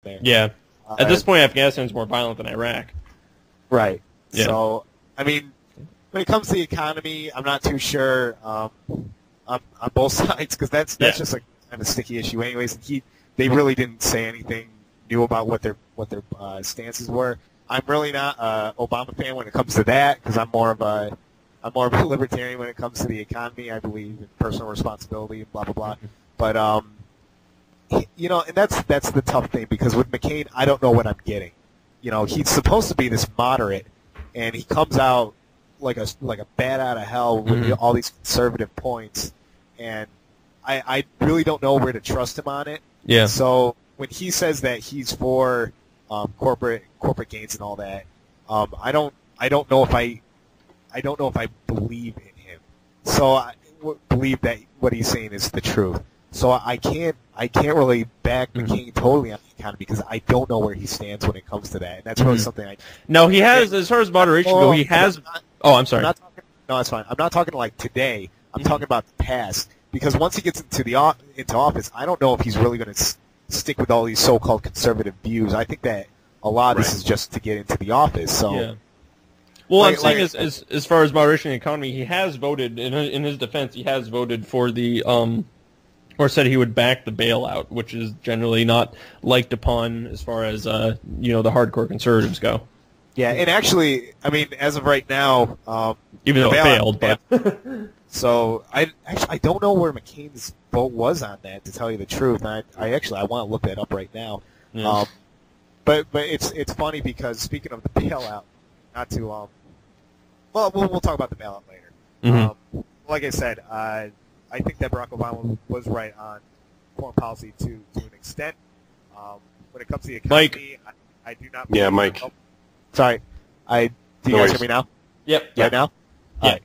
there. Yeah. At this point, Afghanistan's more violent than Iraq. Right. Yeah. So, I mean, when it comes to the economy, I'm not too sure on both sides because that's just a kind of sticky issue, anyways. And they really didn't say anything new about what their stances were. I'm really not an Obama fan when it comes to that because I'm more of a libertarian when it comes to the economy. I believe in personal responsibility and blah blah blah. But and that's the tough thing because with McCain, I don't know what I'm getting. He's supposed to be this moderate, and he comes out like a bat out of hell with all these conservative points, and I really don't know where to trust him on it. Yeah. So when he says that he's for corporate gains and all that, I don't know if I believe in him. So I believe that what he's saying is the truth. So I can't really back McCain totally on the economy because I don't know where he stands when it comes to that, and that's really something. No, he has, as far as moderation goes, he has. I'm sorry. No, that's fine. I'm not talking like today. I'm talking about the past because once he gets into office, I don't know if he's really going to stick with all these so-called conservative views. I think that a lot of this is just to get into the office. So. Yeah. Well, I'm saying as far as moderation in the economy, he has voted, in his defense, he has voted for the, or said he would back the bailout, which is generally not liked upon as far as, the hardcore conservatives go. Yeah, and actually, I mean, as of right now... even though it failed, but... So, I don't know where McCain's vote was on that, to tell you the truth. I want to look that up right now. Yeah. But it's funny because, speaking of the bailout, not to... well, we'll talk about the bailout later. Mm-hmm. Like I said, I think that Barack Obama was right on foreign policy to an extent. When it comes to the economy, Mike. I do not... Yeah, Mike. Sorry. Do you guys hear me now? Yep. Right now? Yeah.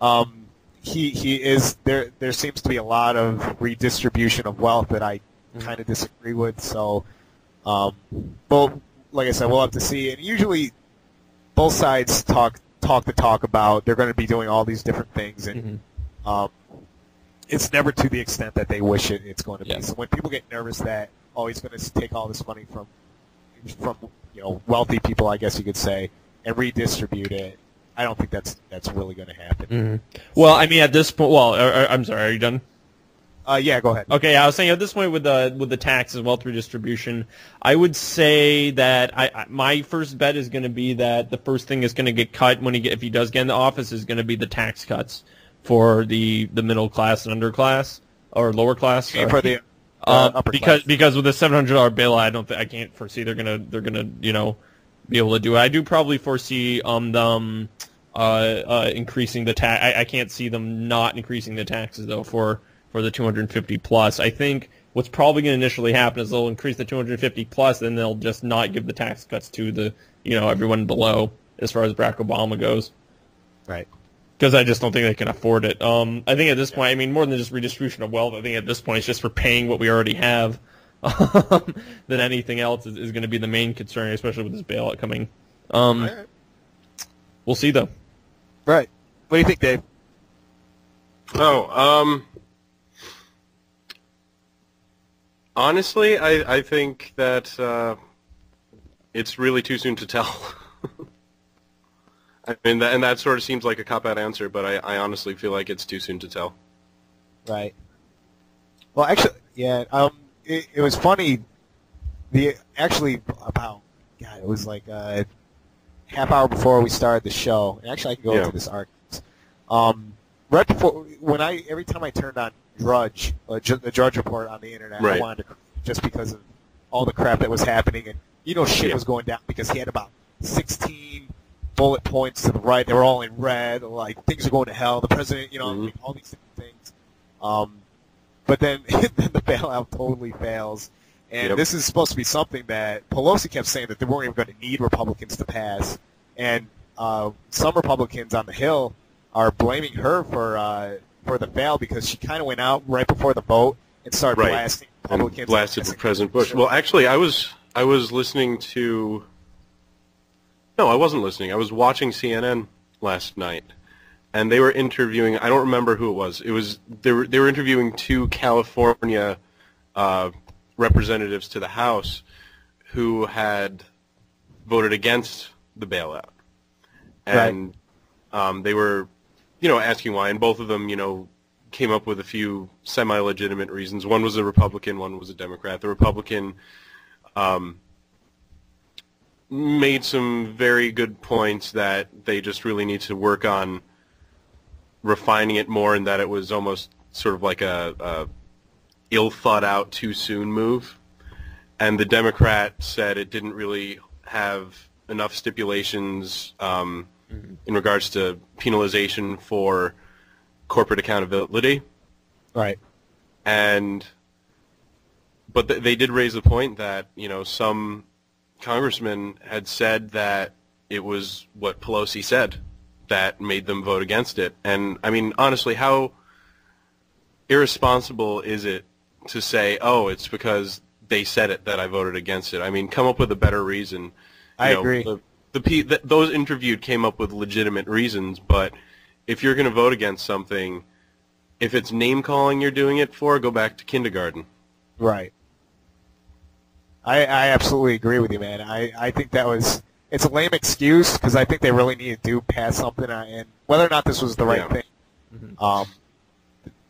All right. He is there. There seems to be a lot of redistribution of wealth that I kind of disagree with. So, well, like I said, we'll have to see. And usually, both sides talk about they're going to be doing all these different things, and it's never to the extent that they wish it's going to be. So when people get nervous that he's going to take all this money from wealthy people, I guess you could say, and redistribute it, I don't think that's really going to happen. Well, I mean, at this point, I'm sorry, are you done? Yeah, go ahead. Okay, I was saying at this point with the taxes, wealth redistribution, I would say that my first bet is going to be that the first thing is going to get cut if he does get in the office is going to be the tax cuts for the middle class and underclass or lower class. For the upper class. Because with the $700 bailout, I can't foresee they're gonna be able to do it. I do probably foresee them increasing the tax. I can't see them not increasing the taxes though for the 250 plus. I think what's probably going to initially happen is they'll increase the 250 plus, then they'll just not give the tax cuts to the everyone below as far as Barack Obama goes. Right. Because I just don't think they can afford it. I think at this point, I mean, more than just redistribution of wealth, I think at this point it's just for paying what we already have. Than anything else is going to be the main concern, especially with this bailout coming. We'll see, though. Right. What do you think, Dave? Honestly, I think that it's really too soon to tell. I mean, and that sort of seems like a cop-out answer, but I honestly feel like it's too soon to tell. Right. Well, actually, yeah. It was funny. It was like a half hour before we started the show. And actually, I can go into this archives. Right before, every time I turned on Drudge, the Drudge Report on the internet, I wanted to, just because of all the crap that was happening, and shit was going down because he had about 16 bullet points to the right. They were all in red. Like things are going to hell. The president, all these different things. But then the bailout totally fails. And this is supposed to be something that Pelosi kept saying that they weren't even going to need Republicans to pass. And some Republicans on the Hill are blaming her for the fail because she kind of went out right before the vote and started blasting Republicans. And blasted President Bush. Well, actually, I was listening to... No, I wasn't listening. I was watching CNN last night. And they were interviewing, I don't remember who it was. They were interviewing two California representatives to the House who had voted against the bailout, and they were, asking why, and both of them, came up with a few semi-legitimate reasons. One was a Republican, one was a Democrat. The Republican made some very good points that they just really need to work on refining it more, and that it was almost sort of like a ill-thought-out, too-soon move. And the Democrat said it didn't really have enough stipulations in regards to penalization for corporate accountability. Right. But they did raise the point that, some congressmen had said that it was what Pelosi said that made them vote against it. And, I mean, honestly, how irresponsible is it to say, oh, it's because they said it that I voted against it? I mean, come up with a better reason. I agree. Those interviewed came up with legitimate reasons, but if you're going to vote against something, if it's name-calling you're doing it for, go back to kindergarten. Right. I absolutely agree with you, man. I think it's a lame excuse because I think they really need to pass something, and whether or not this was the right thing.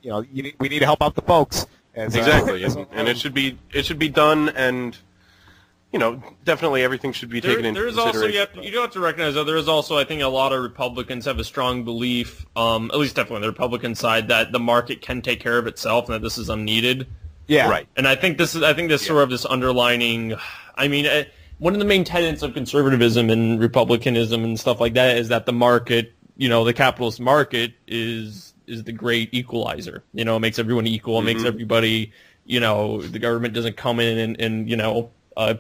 We need to help out the folks. Exactly, and it should be done, and definitely everything should be taken into consideration. Also, you do have to recognize that there is also, I think, a lot of Republicans have a strong belief, at least definitely on the Republican side, that the market can take care of itself and that this is unneeded. Yeah, right. And I think this sort of this underlining. I mean, one of the main tenets of conservatism and republicanism and stuff like that is that the market, the capitalist market, is the great equalizer. It makes everyone equal. It makes everybody. The government doesn't come in and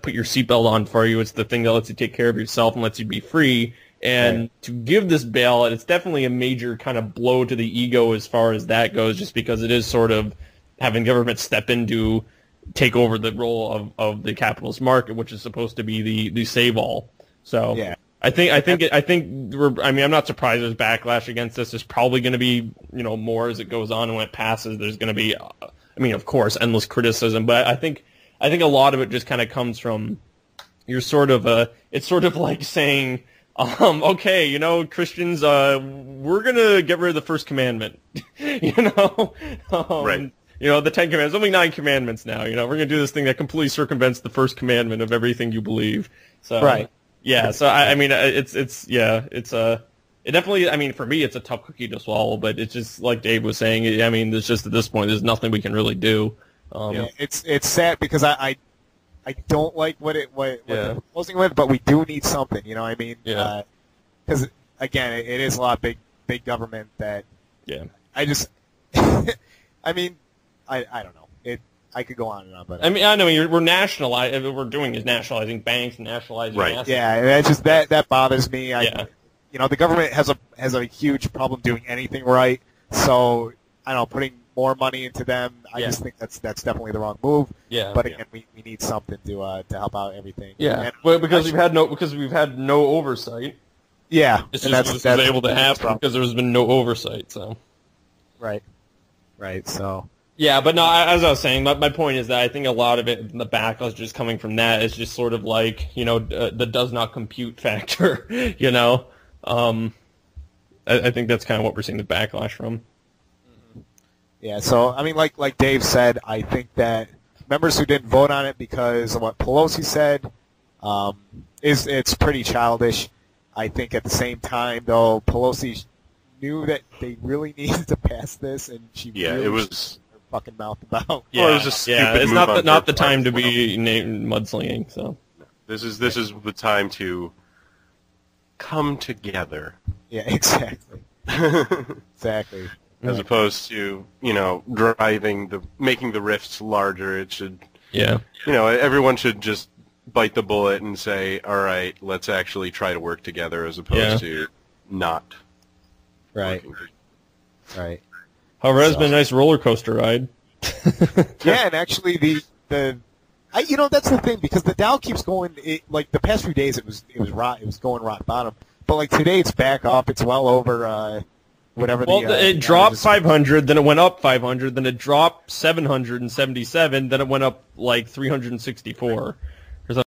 put your seatbelt on for you. It's the thing that lets you take care of yourself and lets you be free. And to give this bailout, it's definitely a major kind of blow to the ego as far as that goes, just because it is sort of having government step in to take over the role of the capitalist market, which is supposed to be the save-all. So I think I'm not surprised there's backlash against this. There's probably going to be more as it goes on, and when it passes, there's going to be, of course, endless criticism. But I think a lot of it just kind of comes from it's sort of like saying, okay, Christians, we're gonna get rid of the first commandment, right. The 10 Commandments, only 9 commandments now. We're going to do this thing that completely circumvents the first commandment of everything you believe. So, right. Yeah. So it definitely. For me, it's a tough cookie to swallow. But it's just like Dave was saying. There's just at this point, there's nothing we can really do. It's sad because I don't like what they're proposing with, but we do need something. Yeah. Because again, it is a lot of big government that. Yeah. I just. I don't know. I could go on and on, but I know we're nationalizing. What we're doing is nationalizing banks and nationalizing assets. Yeah, that's just that bothers me. The government has a huge problem doing anything right. So I don't know, putting more money into them. I just think that's definitely the wrong move. Yeah. But again, we need something to help out everything. Yeah. Because we've had no oversight. Yeah. This was able to happen because there's been no oversight. So. Right. So. Yeah, but no, as I was saying, my point is that I think a lot of it, the backlash just coming from that is just sort of like, the does not compute factor, I think that's kind of what we're seeing the backlash from. Yeah, so, like Dave said, I think that members who didn't vote on it because of what Pelosi said, it's pretty childish. I think at the same time, though, Pelosi knew that they really needed to pass this, and she it was fucking mouth about. Yeah, it was a stupid it's move not the time to be mudslinging. So this is the time to come together. Yeah, exactly. Exactly. As opposed to making the rifts larger. It should. Yeah. Everyone should just bite the bullet and say, all right, let's actually try to work together, as opposed to not. Right. Right. However, it's been a nice roller coaster ride. Yeah, and actually that's the thing, because the Dow keeps going. The past few days, it was going rock bottom, but today it's back up. It's well over whatever. Well, it dropped 500, then it went up 500, then it dropped 777, then it went up 364.